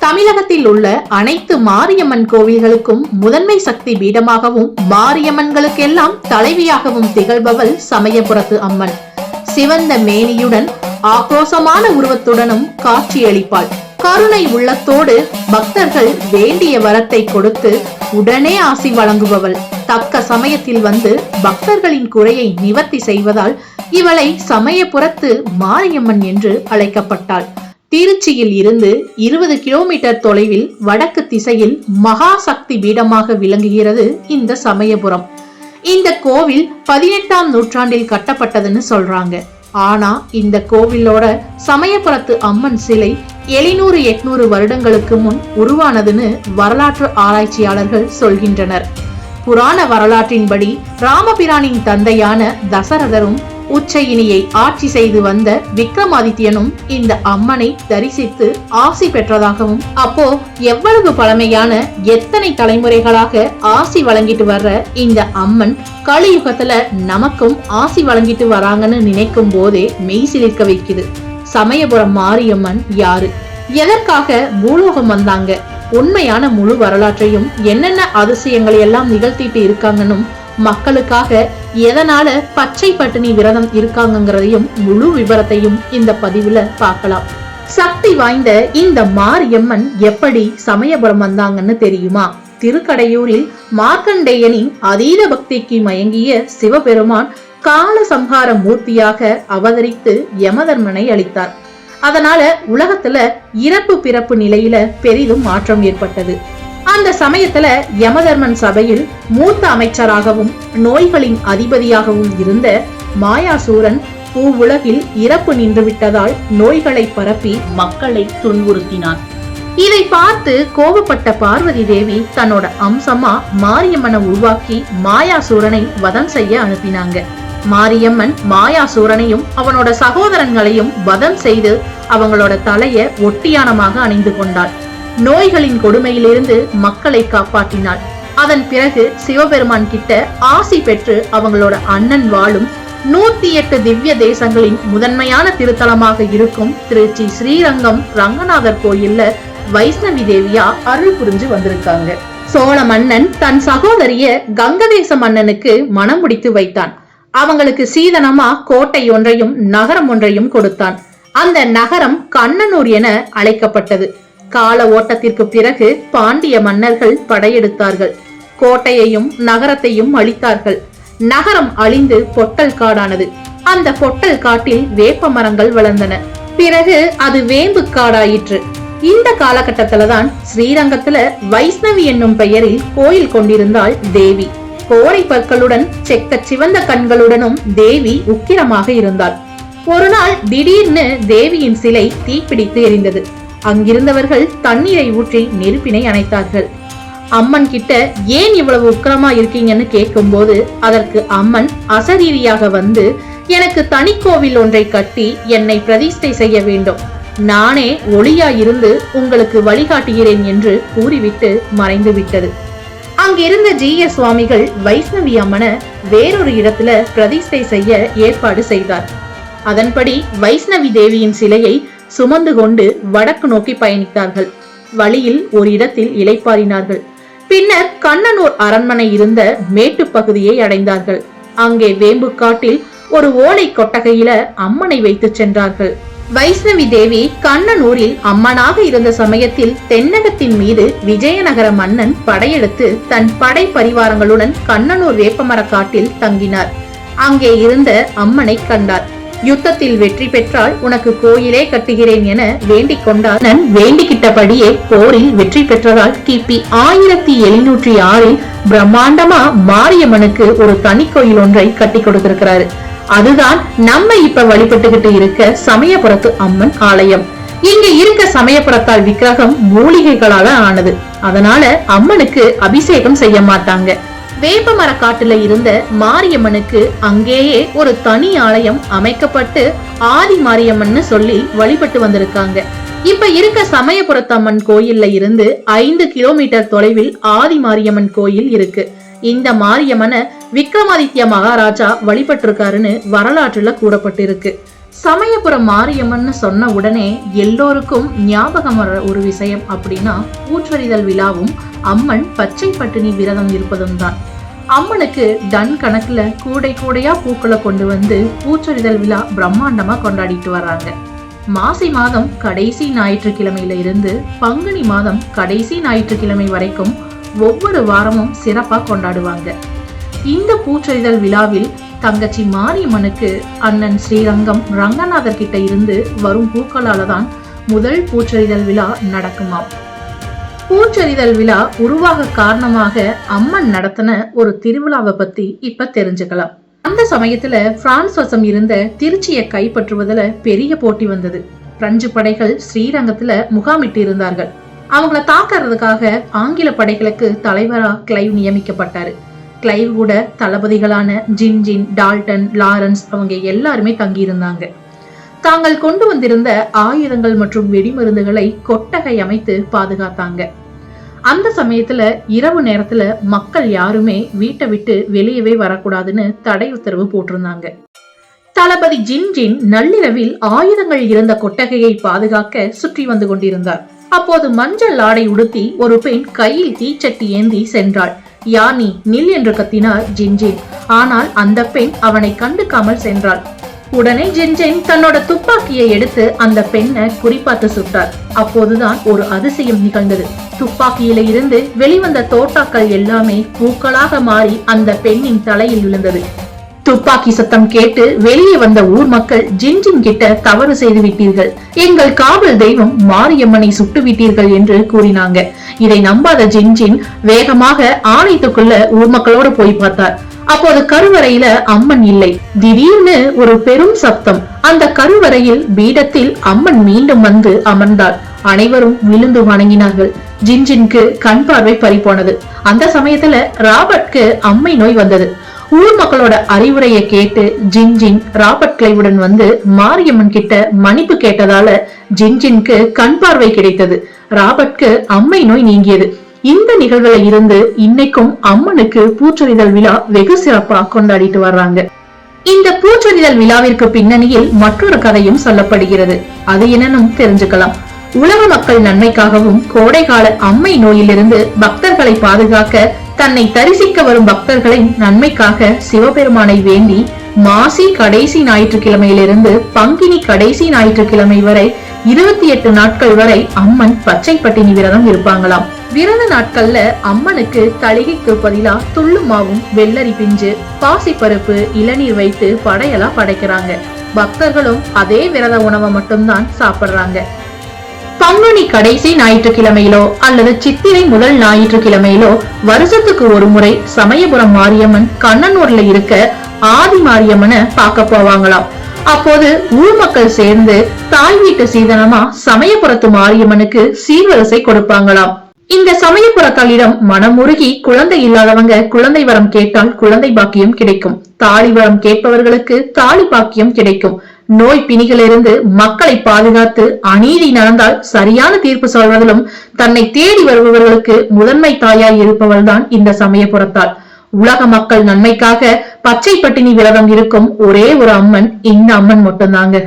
தமிழகத்தில் உள்ள அனைத்து மாரியம்மன் கோவில்களுக்கும் முதன்மை சக்தி பீடமாகவும் மாரியம்மன்களுக்கெல்லாம் தலைவியாகவும் திகழ்பவள் சமயபுரத்து அம்மன். சிவந்த மேனியுடன் ஆக்ரோசமான உருவத்துடனும் காட்சியளிப்பாள். கருணை உள்ளத்தோடு பக்தர்கள் வேண்டிய வரத்தை கொடுத்து உடனே ஆசி வழங்குபவள். தக்க சமயத்தில் வந்து பக்தர்களின் குறையை நிவர்த்தி செய்வதால் இவளை சமயபுரத்து மாரியம்மன் என்று அழைக்கப்பட்டாள். திருச்சியில் இருந்து 20 கிலோமீட்டர் தொலைவில் வடக்கு திசையில் மகா சக்தி பீடமாக விளங்குகிறது இந்த சமயபுரம். இந்த கோவில் 18ஆம் நூற்றாண்டில் கட்டப்பட்டதுன்னு சொல்றாங்க. ஆனா இந்த கோவிலோட சமயபுரத்து அம்மன் சிலை 700-800 வருடங்களுக்கு முன் உருவானதுன்னு வரலாற்று ஆராய்ச்சியாளர்கள் சொல்கின்றனர். புராண வரலாற்றின்படி ராமபிரானின் தந்தையான தசரதரும் உச்சயினியை ஆட்சி செய்து வந்த விக்ரமாதித்யனும் இந்த அம்மனை தரிசித்து ஆசி பெற்றதாகவும், அப்போ எவ்வளவு பழமையான எத்தனை தலைமுறைகளாக ஆசி வழங்கிட்டு வர்ற இந்த அம்மன் கலியுகத்துல நமக்கும் ஆசி வழங்கிட்டு வராங்கன்னு நினைக்கும் போதே மெய் சிலிர்க்க வைக்குது. சமயபுரம் மாரியம்மன் யாரு, எதற்காக பூலோகம் வந்தாங்க, உண்மையான முழு வரலாற்றையும் என்னென்ன அதிசயங்களை எல்லாம் நிகழ்த்திட்டு இருக்காங்கன்னு, மக்களுக்காக எதனால பச்சை பட்டினி விரதம் இருக்காங்கிறதையும் முழு விவரத்தையும் இந்த பதிவுல பார்க்கலாம். சக்தி வாய்ந்த இந்த மாரியம்மன் எப்படி சமயபுரம் வந்தாங்கன்னு தெரியுமா? திருக்கடையூரில் மார்க்கண்டேயனின் அதீத பக்திக்கு மயங்கிய சிவபெருமான் கால சம்ஹார மூர்த்தியாக அவதரித்து யமதர்மனை அளித்தார். அதனால உலகத்துல இறப்பு பிறப்பு நிலையில பெரிதும் மாற்றம் ஏற்பட்டது. அந்த சமயத்துல யமதர்மன் சபையில் மூத்த அமைச்சராகவும் நோய்களின் அதிபதியாகவும் இருந்த மாயாசூரன் பூவுலகில் இறப்பு நின்று விட்டதால் நோய்களை பரப்பி மக்களை துன்புறுத்தினான். இதை பார்த்து கோபப்பட்ட பார்வதி தேவி தன்னோட அம்சமா மாரியம்மனை உருவாக்கி மாயாசூரனை வதம் செய்ய அனுப்பினாங்க. மாரியம்மன் மாயாசூரனையும் அவனோட சகோதரன்களையும் வதம் செய்து அவங்களோட தலைய ஒட்டியானமாக அணிந்து கொண்டாள். நோய்களின் கொடுமையிலிருந்து மக்களை காப்பாற்றினாள். அதன் பிறகு சிவபெருமான் கிட்ட ஆசி பெற்று அவங்களோட அண்ணன் வாழும் 108 திவ்ய தேசங்களின் முதன்மையான திருத்தலமாக இருக்கும் திருச்சி ஸ்ரீரங்கம் ரங்கநாதர் கோயில்ல வைஷ்ணவி தேவியா அருள் புரிஞ்சு வந்திருக்காங்க. சோழ மன்னன் தன் சகோதரிய கங்கதேச மன்னனுக்கு மனம் முடித்து வைத்தான். அவங்களுக்கு சீதனமா கோட்டை ஒன்றையும் நகரம் ஒன்றையும் கொடுத்தான். அந்த நகரம் கண்ணனூர் என அழைக்கப்பட்டது. கால ஓட்டத்திற்கு பிறகு பாண்டிய மன்னர்கள் படையெடுத்தார்கள். கோட்டையையும் நகரத்தையும் அழித்தார்கள். நகரம் அழிந்து பொட்டல் காடானது. அந்த பொட்டல் காட்டில் வேப்ப மரங்கள் வளர்ந்தன. பிறகு அது வேம்பு காடாயிற்று. இந்த காலகட்டத்துலதான் ஸ்ரீரங்கத்துல வைஷ்ணவி என்னும் பெயரில் கோயில் கொண்டிருந்தாள் தேவி. கோரை பற்களுடன் செக்க சிவந்த கண்களுடனும் தேவி உக்கிரமாக இருந்தாள். ஒரு நாள் திடீர்னு தேவியின் சிலை தீப்பிடித்து எரிந்தது. அங்கிருந்தவர்கள் தண்ணீரை ஊற்றி நெருப்பினை அணைத்தார்கள். அம்மன் கிட்ட ஏன் இவ்வளவு உக்கிரமா இருக்கீங்கன்னு கேட்கும் போது அதற்கு அம்மன் அசரீரியாக வந்து, எனக்கு தனி கோவில் ஒன்றை கட்டி என்னை பிரதிஷ்டை செய்ய வேண்டும், நானே ஒளியா இருந்து உங்களுக்கு வழிகாட்டுகிறேன் என்று கூறிவிட்டு மறைந்து விட்டது. அங்கிருந்த ஜீய சுவாமிகள் வைஷ்ணவி அம்மனை வேறொரு இடத்துல பிரதிஷ்டை செய்ய ஏற்பாடு செய்தார். அதன்படி வைஷ்ணவி தேவியின் சிலையை சுமந்து கொண்டு வடக்கு நோக்கி பயணித்தார்கள். வழியில் ஒரு இடத்தில் இளைப்பாறினார்கள். பின்னர் கண்ணனூர் அரண்மனை இருந்த மேட்டு பகுதியை அடைந்தார்கள். அங்கே வேம்பு காட்டில் ஒரு ஓலை கொட்டகையில அம்மனை வைத்து சென்றார்கள். வைஷ்ணவி தேவி கண்ணனூரில் அம்மனாக இருந்த சமயத்தில் தென்னகத்தின் மீது விஜயநகர மன்னன் படையெடுத்து தன் படை பரிவாரங்களுடன் கண்ணனூர் வேப்பமர காட்டில் தங்கினார். அங்கே இருந்த அம்மனை கண்டார். யுத்தத்தில் வெற்றி பெற்றால் உனக்கு கோயிலே கட்டுகிறேன் என வேண்டிக் கொண்டார். வேண்டிக்கிட்டபடியே போரில் வெற்றி பெற்றதால் கிபி 1706 பிரம்மாண்டமா மாரியம்மனுக்கு ஒரு தனி கோயில் ஒன்றை கட்டி கொடுத்திருக்கிறாரு. அதுதான் நம்ம இப்ப வழிபட்டுக்கிட்டு இருக்க சமயபுரத்து அம்மன் ஆலயம். இங்க இருக்க சமயபுரத்தால் விக்கிரகம் மூலிகைகளால ஆனது. அதனால அம்மனுக்கு அபிஷேகம் செய்ய மாட்டாங்க. வேப்பமர காட்டுல இருந்த மாரியம்மனுக்கு அங்கேயே ஒரு தனி ஆலயம் அமைக்கப்பட்டு ஆதி மாரியம்மன் சொல்லி வழிபட்டு வந்திருக்காங்க. இப்ப இருக்க சமயபுரத்தம்மன் கோயில்ல இருந்து 5 கிலோமீட்டர் தொலைவில் ஆதி மாரியம்மன் கோயில் இருக்கு. இந்த மாரியம்மனை விக்ரமாதித்ய மகாராஜா வழிபட்டிருக்காருன்னு வரலாற்றுல கூறப்பட்டிருக்கு. சமயபுரம் மாரியம்மன் சொன்ன உடனே எல்லோருக்கும் ஞாபகம் வர ஒரு விஷயம் அப்படின்னா பூச்சொரிதல் விழாவும் அம்மன் பச்சை பட்டினி விரதம் இருப்பதும் தான். அம்மனுக்கு டன் கணக்குல கூடை கூடையா பூக்களை கொண்டு வந்து பூச்சொரிதல் விழா பிரம்மாண்டமா கொண்டாடிட்டு வர்றாங்க. மாசி மாதம் கடைசி ஞாயிற்றுக்கிழமையில இருந்து பங்குனி மாதம் கடைசி ஞாயிற்றுக்கிழமை வரைக்கும் ஒவ்வொரு வாரமும் சிறப்பா கொண்டாடுவாங்க. இந்த பூச்சொரிதல் விழாவில் தங்கச்சி மாரியம்மனுக்கு அண்ணன் ஸ்ரீரங்கம் ரங்கநாதர் கிட்ட இருந்து வரும் பூக்களால தான் முதல் பூச்சொரிதல் விழா நடக்குமாம். பூச்சொரிதல் விழா உருவாக காரணமாக அம்மன் நடத்தின ஒரு திருவிழாவை பத்தி இப்ப தெரிஞ்சுக்கலாம். அந்த சமயத்துல பிரான்ஸ் வசம் இருந்த திருச்சியை கைப்பற்றுவதுல பெரிய போட்டி வந்தது. பிரெஞ்சு படைகள் ஸ்ரீரங்கத்துல முகாமிட்டு இருந்தார்கள். அவங்கள தாக்குறதுக்காக ஆங்கில படைகளுக்கு தலைவரா கிளைவ் நியமிக்கப்பட்டாரு. கிளைவ் கூட தளபதிகளான ஜின்ஜின், டால்டன், லாரன்ஸ் அவங்க எல்லாருமே தங்கி இருந்தாங்க. தாங்கள் கொண்டு வந்திருந்த ஆயுதங்கள் மற்றும் வெடிமருந்துகளை கொட்டகை அமைத்து பாதுகாத்தாங்க. அந்த சமயத்துல இரவு நேரத்துல மக்கள் யாருமே வீட்டை விட்டு வெளியவே வரக்கூடாதுன்னு தடை உத்தரவு போட்டிருந்தாங்க. தளபதி ஜின்ஜின் நள்ளிரவில் ஆயுதங்கள் இருந்த கொட்டகையை பாதுகாக்க சுற்றி வந்து கொண்டிருந்தார். அப்போது மஞ்சள் ஆடை உடுத்தி ஒரு பெண் கையில் தீச்சட்டி ஏந்தி சென்றாள். யானி நில் என்று கத்தினார் ஜின்ஜின். ஆனால் அந்த பெண் அவனை கண்டுக்காமல் சென்றாள். உடனே ஜின்ஜின் தன்னோட துப்பாக்கியை எடுத்து அந்த பெண்ணை குறிப்பாத்து சுட்டார். அப்போதுதான் ஒரு அதிசயம் நிகழ்ந்தது. துப்பாக்கியில இருந்து வெளிவந்த தோட்டாக்கள் எல்லாமே பூக்களாக மாறி அந்த பெண்ணின் தலையில் விழுந்தது. துப்பாக்கி சத்தம் கேட்டு வெளியே வந்த ஊர் மக்கள் ஜின்ஜின் கிட்ட தவறு செய்து விட்டீர்கள், எங்கள் காவல் தெய்வம் மாரியம்மனை சுட்டு விட்டீர்கள் என்று கூறினாங்க. இதை நம்பாத ஜின்ஜின் வேகமாக ஆலயத்துக்குள்ள ஊர் மக்களோடு போய் பார்த்தார். அப்போது கருவறையில அம்மன் இல்லை. திடீர்னு ஒரு பெரும் சப்தம். அந்த கருவறையில் பீடத்தில் அம்மன் மீண்டும் வந்து அமர்ந்தாள். அனைவரும் விழுந்து வணங்கினார்கள். ஜின்ஜின்க்கு கண் பார்வை பறிபோனது. அந்த சமயத்துல ராபர்ட்க்கு அம்மை நோய் வந்தது. ஊர் மக்களோட அறிவுரையை கேட்டு ஜின்ஜின் ராபர்ட் கிளைவுடன் வந்து மாரியம்மன் கிட்ட மன்னிப்பு கேட்டதால ஜின்ஜின்க்கு கண் பார்வை கிடைத்தது. ராபர்ட்க்கு அம்மை நோய் நீங்கியது. இந்த நிகழ்வுல இருந்து இன்னைக்கும் அம்மனுக்கு பூச்சொரிதல் விழா வெகு சிறப்பா கொண்டாடிட்டு வர்றாங்க. இந்த பூச்சொரிதல் விழாவிற்கு பின்னணியில் மற்றொரு கதையும் சொல்லப்படுகிறது. அது என்னன்னு தெரிஞ்சுக்கலாம். உலக மக்கள் நன்மைக்காகவும் கோடைகால அம்மை நோயிலிருந்து பக்தர்களை பாதுகாக்க தன்னை தரிசிக்க வரும் பக்தர்களின் நன்மைக்காக சிவபெருமானை வேண்டி மாசி கடைசி ஞாயிற்றுக்கிழமையிலிருந்து பங்கினி கடைசி ஞாயிற்றுக்கிழமை வரை 28 நாட்கள் வரை அம்மன் பச்சை பட்டினி விரதம் இருப்பாங்களாம். விரத நாட்கள்ல அம்மனுக்கு தளிகைக்கு பதிலா துள்ளு மாவும் வெள்ளரி பிஞ்சு பாசிப்பருப்பு இளநீர் வைத்து படையலா படைக்கிறாங்க. பக்தர்களும் அதே விரத உணவை மட்டும்தான் சாப்பிடுறாங்க. பங்குனி கடைசி ஞாயிற்றுக்கிழமையிலோ அல்லது சித்திரை முதல் ஞாயிற்றுக்கிழமையிலோ வருஷத்துக்கு ஒரு முறை சமயபுரம் மாரியம்மன் கண்ணனூர்ல இருக்க ஆதி மாரியம்மனை பார்க்க போவாங்களாம். அப்போது ஊர் மக்கள் சேர்ந்து தாய் வீட்டு சீதனமா சமயபுரத்து மாரியம்மனுக்கு சீர்வரிசை கொடுப்பாங்களாம். இந்த சமயபுரத்தாளிடம் மனமுருகி குழந்தை இல்லாதவங்க குழந்தை வரம் கேட்டால் குழந்தை பாக்கியம் கிடைக்கும். தாலி வரம் கேட்பவர்களுக்கு தாலி பாக்கியம் கிடைக்கும். நோய் பிணிகளிலிருந்து மக்களை பாதுகாத்து அநீதி நடந்தால் சரியான தீர்ப்பு சொல்வதிலும் தன்னை தேடி வருபவர்களுக்கு முதன்மை தாயாய் இருப்பவள் தான் இந்த சமயபுரத்தாள். உலக மக்கள் நன்மைக்காக பச்சை பட்டினி விரதம் இருக்கும் ஒரே ஒரு அம்மன் இந்த அம்மன் மட்டும்தாங்க.